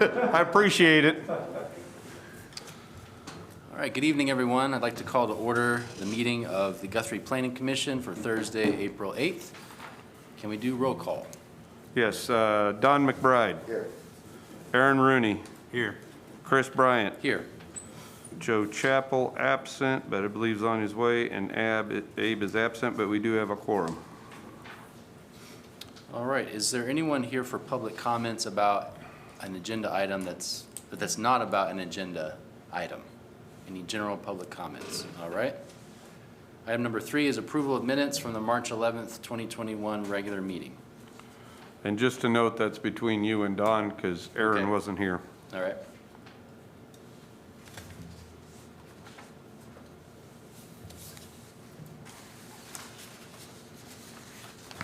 I appreciate it. All right, good evening, everyone. I'd like to call to order the meeting of the Guthrie Planning Commission for Thursday, April 8th. Can we do roll call? Yes, Don McBride. Here. Aaron Rooney. Here. Chris Bryant. Here. Joe Chappell absent, but I believe is on his way, and Abe is absent, but we do have a quorum. All right, is there anyone here for public comments about an agenda item that's not about an agenda item? Any general public comments? All right. Item number 3 is approval of minutes from the March 11th, 2021 regular meeting. And just to note, that's between you and Don, because Aaron Okay. wasn't here. All right.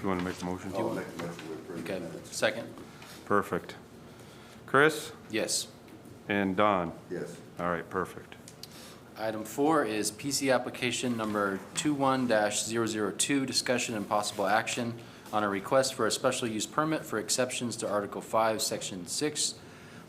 You want to make a motion? I'll make a motion to approve. Okay, minutes. second? Perfect. Chris Yes. and Don. Yes. All right, perfect. Item 4 is PC application number 21-002, discussion and possible action on a request for a special use permit for exceptions to Article 5, Section 6,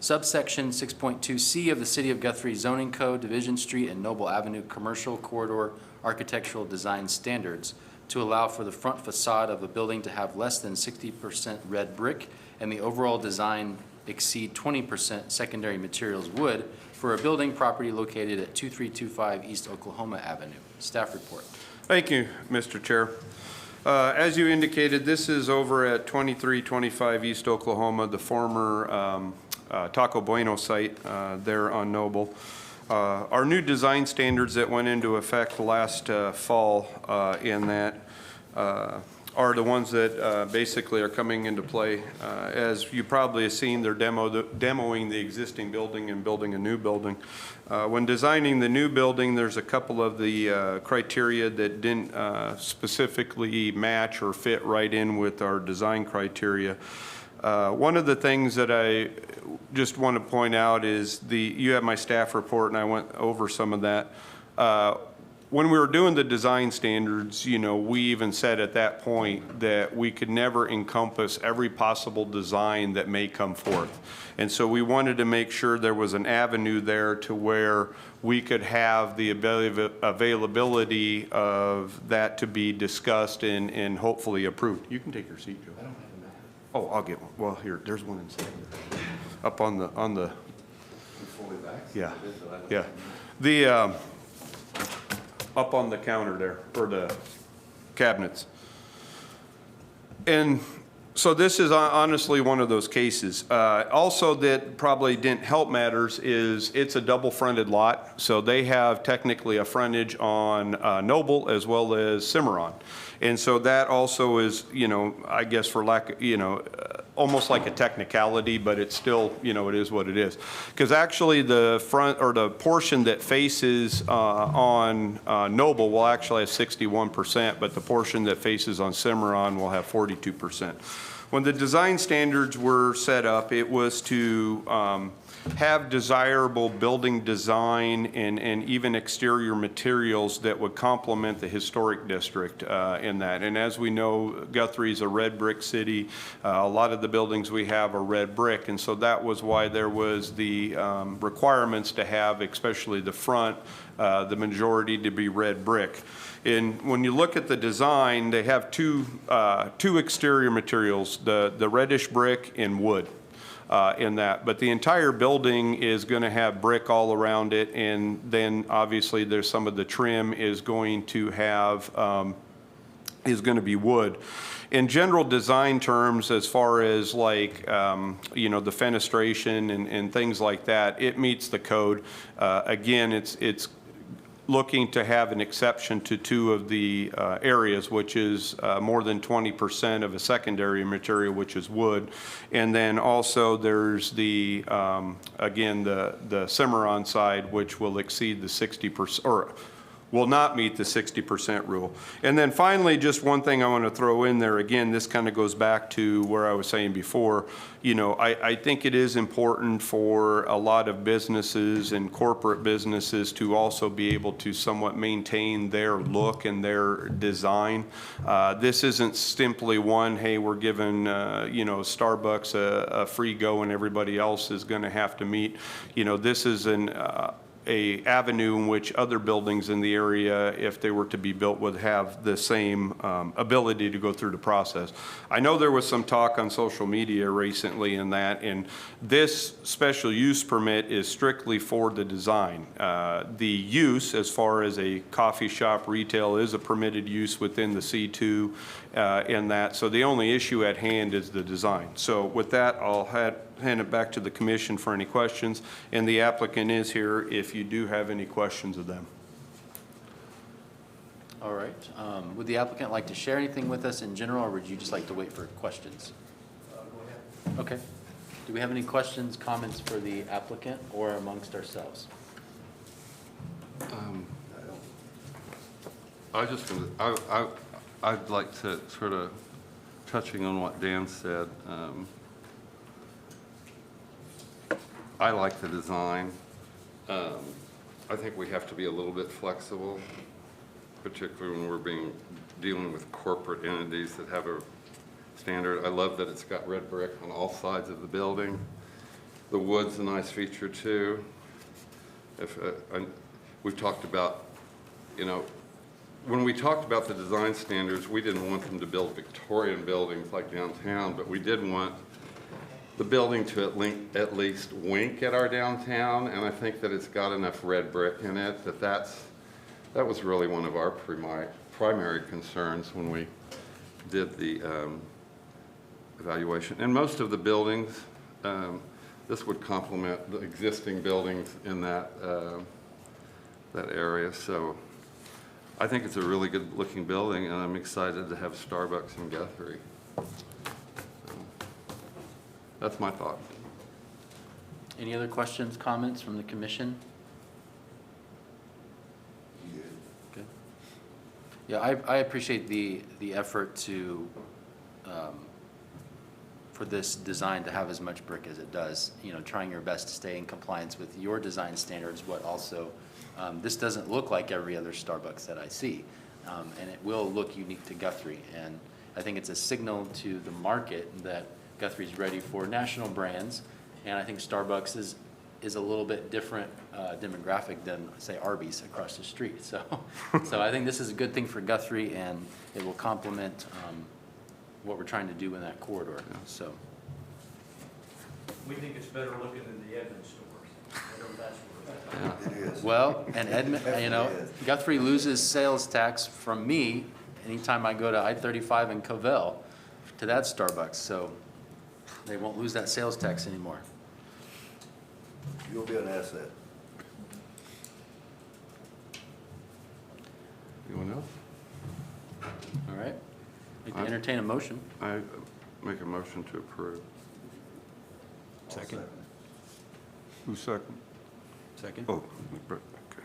subsection 6.2C of the City of Guthrie Zoning Code, Division Street and Noble Avenue Commercial Corridor Architectural Design Standards to allow for the front facade of a building to have less than 60% red brick and the overall design exceed 20% secondary materials wood for a building property located at 2325 East Oklahoma Avenue. Staff report. Thank you, Mr. Chair. As you indicated, this is over at 2325 East Oklahoma, the former Taco Bueno site there on Noble. Our new design standards that went into effect last fall in that are the ones that basically are coming into play. As you probably have seen, they're demoing the existing building and building a new building. When designing the new building, there's a couple of the criteria that didn't specifically match or fit right in with our design criteria. One of the things that I just want to point out is you have my staff report, and I went over some of that. When we were doing the design standards, you know, we even said at that point that we could never encompass every possible design that may come forth. And so we wanted to make sure there was an avenue there to where we could have the availability of that to be discussed and hopefully approved. You can take your seat, Joe. I don't have a map. Oh, I'll get one. Well, here, there's one inside. Up on the. Fully back? Yeah. The up on the counter there, or the cabinets. And so this is honestly one of those cases. Also that probably didn't help matters is it's a double fronted lot. So they have technically a frontage on Noble as well as Cimarron. And so that also is, you know, I guess for lack, you know, almost like a technicality, but it's still, you know, it is what it is. Because actually the front or the portion that faces on Noble will actually have 61%, but the portion that faces on Cimarron will have 42%. When the design standards were set up, it was to have desirable building design and even exterior materials that would complement the historic district in that. And as we know, Guthrie is a red brick city. A lot of the buildings we have are red brick, and so that was why there was the requirements to have, especially the front, the majority to be red brick. And when you look at the design, they have two exterior materials, the reddish brick and wood. In that, but the entire building is going to have brick all around it, and then obviously there's some of the trim is going to have is going to be wood. In general design terms, as far as like you know, the fenestration and things like that, it meets the code. Again, it's looking to have an exception to two of the areas, which is more than 20% of a secondary material, which is wood. And then also there's the, again, the Cimarron side, which will exceed the 60%, or will not meet the 60% rule. And then finally, just one thing I want to throw in there, again, this kind of goes back to where I was saying before, you know, I think it is important for a lot of businesses and corporate businesses to also be able to somewhat maintain their look and their design. This isn't simply one, hey, we're giving, you know, Starbucks a free go and everybody else is going to have to meet. You know, this is a avenue in which other buildings in the area, if they were to be built, would have the same ability to go through the process. I know there was some talk on social media recently in that, and this special use permit is strictly for the design. The use, as far as a coffee shop retail, is a permitted use within the C2 in that. So the only issue at hand is the design. So with that, I'll hand it back to the commission for any questions, and the applicant is here if you do have any questions of them. All right. Would the applicant like to share anything with us in general, or would you just like to wait for questions? Go ahead. Okay. Do we have any questions, comments for the applicant or amongst ourselves? I'd like to sort of, touching on what Dan said, I like the design. I think we have to be a little bit flexible, particularly when we're dealing with corporate entities that have a standard. I love that it's got red brick on all sides of the building. The wood's a nice feature too. We've talked about, you know, when we talked about the design standards, we didn't want them to build Victorian buildings like downtown, but we did want the building to at least wink at our downtown, and I think that it's got enough red brick in it that was really one of our primary concerns when we did the evaluation. And most of the buildings, this would complement the existing buildings in that area. So I think it's a really good looking building, and I'm excited to have Starbucks in Guthrie. That's my thought. Any other questions, comments from the commission? Good. Yeah, I appreciate the effort to, for this design to have as much brick as it does, you know, trying your best to stay in compliance with your design standards, but also this doesn't look like every other Starbucks that I see, and it will look unique to Guthrie. And I think it's a signal to the market that Guthrie's ready for national brands, and I think Starbucks is a little bit different demographic than, say, Arby's across the street. So I think this is a good thing for Guthrie, and it will complement what we're trying to do in that corridor. So We think it's better looking than the Edmunds stores. Whatever that's worth. It is. well, and Edmund, you know, It is. Guthrie loses sales tax from me anytime I go to I-35 in Covell to that Starbucks. So they won't lose that sales tax anymore. You'll be an asset. Anyone else? All right. I'd like to entertain a motion. I make a motion to approve. Second. Who's second? Second. Oh, McBride, okay.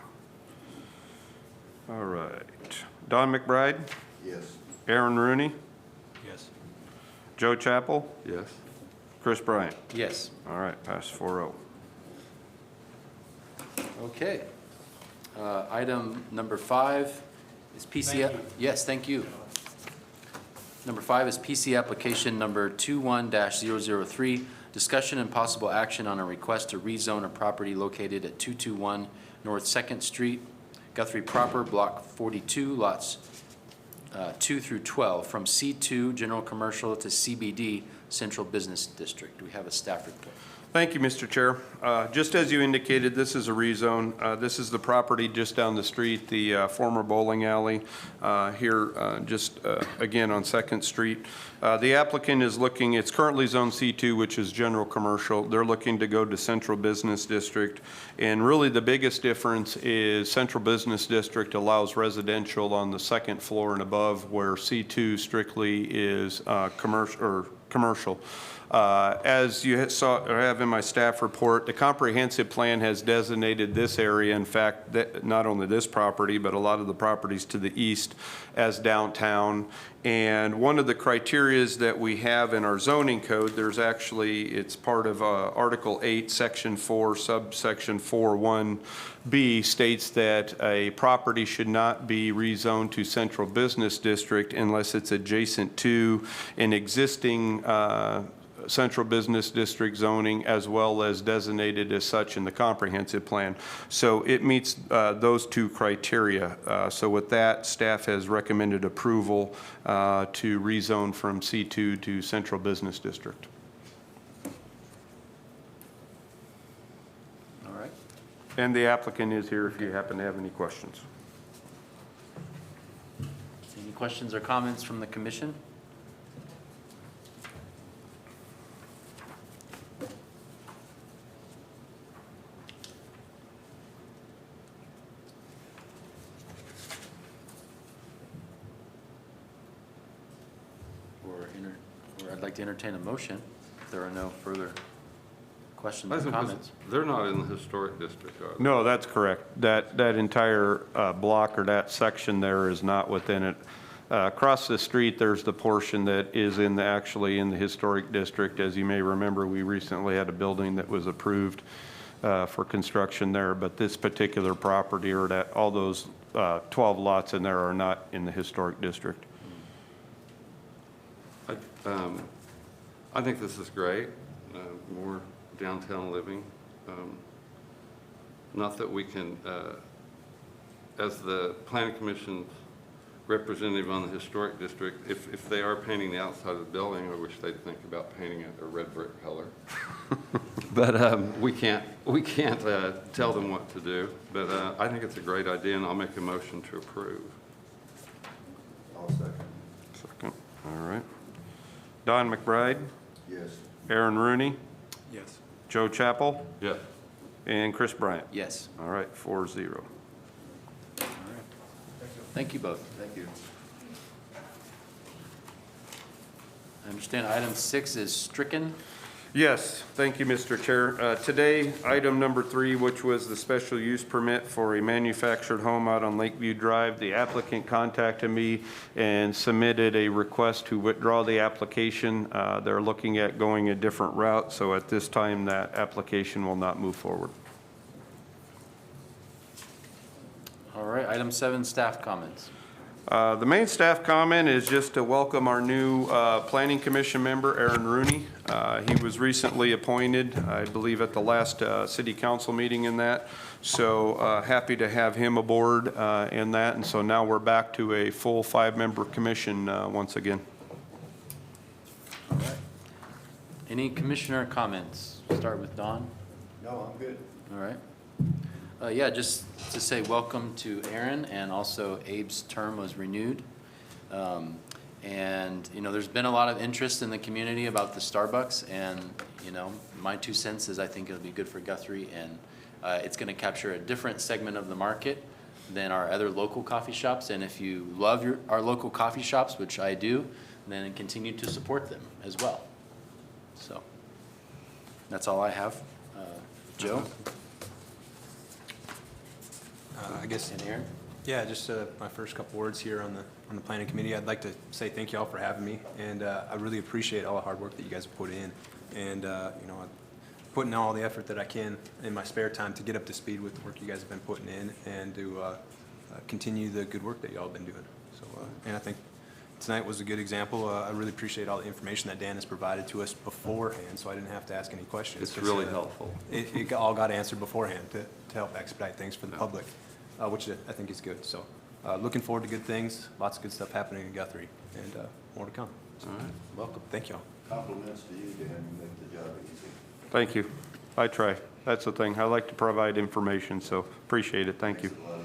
All right. Don McBride, Yes. Aaron Rooney, Yes. Joe Chappell, Yes. Chris Bryant. Yes. All right, pass 4-0. Okay. Item number 5 is PC. Thank you. Yes, thank you. Number 5 is PC application number 21-003, discussion and possible action on a request to rezone a property located at 221 North 2nd Street, Guthrie proper, block 42, lots 2 through 12, from C2 General Commercial to CBD Central Business District. Do we have a staff report? Thank you, Mr. Chair. Just as you indicated, this is a rezone. This is the property just down the street, the former bowling alley here, just again on 2nd Street. The applicant is looking, it's currently zone C2, which is general commercial. They're looking to go to Central Business District. And really the biggest difference is Central Business District allows residential on the 2nd floor and above, where C2 strictly is commercial or commercial. As you saw, or have in my staff report, the comprehensive plan has designated this area, in fact, not only this property, but a lot of the properties to the east as downtown. And one of the criterias that we have in our zoning code, it's part of Article 8, Section 4, subsection 4.1b, states that a property should not be rezoned to central business district unless it's adjacent to an existing central business district zoning, as well as designated as such in the comprehensive plan. So it meets those two criteria. So with that, staff has recommended approval to rezone from C2 to central business district. All right. And the applicant is here if you happen to have any questions. Any questions or comments from the commission? Or I'd like to entertain a motion if there are no further questions or comments. They're not in the historic district, are they? No, that's correct. That entire block or that section there is not within it. Across the street, there's the portion that is actually in the historic district. As you may remember, we recently had a building that was approved for construction there, but this particular property or all those 12 lots in there are not in the historic district. I think this is great, more downtown living. Not that we can, as the planning commission's representative on the historic district, if they are painting the outside of the building, I wish they'd think about painting it a red brick color. But we can't tell them what to do. But I think it's a great idea, and I'll make a motion to approve. I'll second. Second, all right. Don McBride, Yes. Aaron Rooney, Yes. Joe Chappell, Yes. and Chris Bryant. Yes. All right, 4-0. All right. Thank you both. Thank you. I understand item 6 is stricken. Yes, thank you, Mr. Chair. Today, item number 3, which was the special use permit for a manufactured home out on Lakeview Drive, the applicant contacted me and submitted a request to withdraw the application. They're looking at going a different route, so at this time, that application will not move forward. All right, item 7, staff comments. The main staff comment is just to welcome our new Planning Commission member, Aaron Rooney. He was recently appointed, I believe, at the last city council meeting in that. So happy to have him aboard in that. And so now we're back to a full 5-member commission once again. All right. Any commissioner comments? Start with Don. No, I'm good. All right. Yeah, just to say welcome to Aaron, and also Abe's term was renewed. And, you know, there's been a lot of interest in the community about the Starbucks, and, you know, my 2 cents is I think it'll be good for Guthrie, and it's going to capture a different segment of the market than our other local coffee shops. And if you love our local coffee shops, which I do, then continue to support them as well. So that's all I have. Joe? I guess, And Aaron? yeah, just my first couple words here on the planning committee. I'd like to say thank you all for having me, and I really appreciate all the hard work that you guys have put in, and you know, putting all the effort that I can in my spare time to get up to speed with the work you guys have been putting in, and to continue the good work that y'all have been doing. So, and I think tonight was a good example. I really appreciate all the information that Dan has provided to us beforehand, so I didn't have to ask any questions. It's really helpful. It all got answered beforehand to help expedite things for the public, which I think is good. So looking forward to good things, lots of good stuff happening in Guthrie, and more to come. So, All right. welcome. Thank y'all. Compliments to you, Dan, you make the job easy. Thank you. I try. That's the thing. I like to provide information, so appreciate it. Thank you. Makes it a lot